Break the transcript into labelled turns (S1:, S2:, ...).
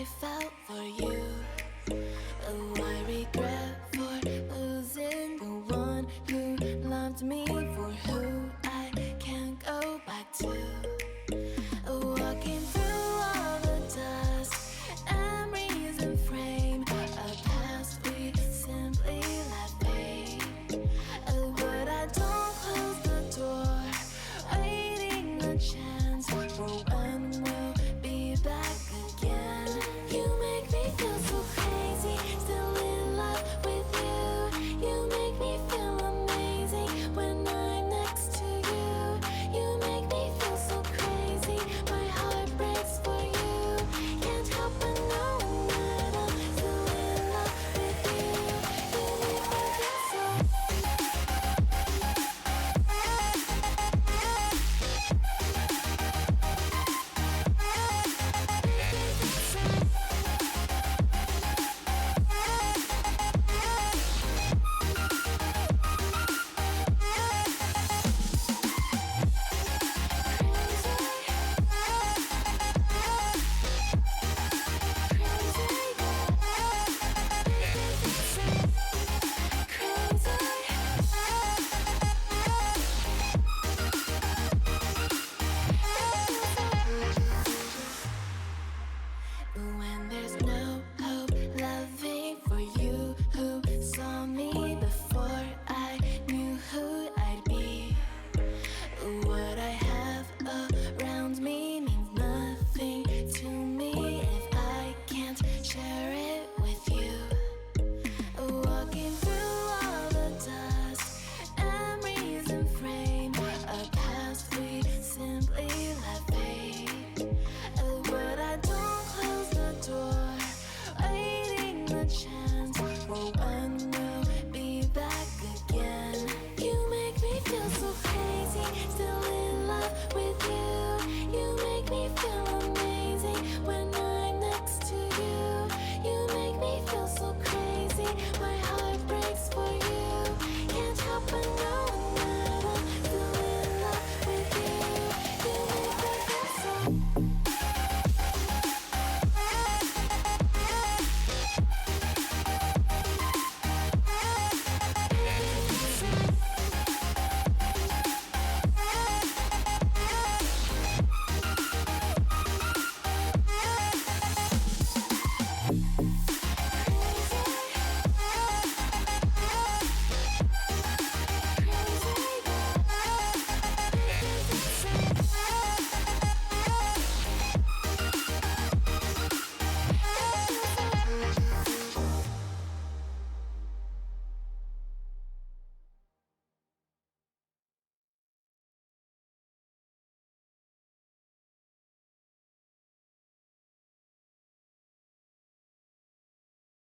S1: I felt for you. Oh, I regret for losing the one who loved me, for who I can't go back to. Walking through all the dust, memories and frame, a past we simply let fade. Oh, but I don't close the door, waiting a chance for when we'll be back again. You make me feel so crazy, still in love with you. You make me feel amazing when I'm next to you. You make me feel so crazy, my heart breaks for you. Can't help but know that I'm still in love with you. You make me feel so. When there's no hope loving for you, who saw me before I knew who I'd be. What I have around me means nothing to me if I can't share it with you. Walking through all the dust, memories and frame, a past we simply let fade. But I don't close the door, waiting the chance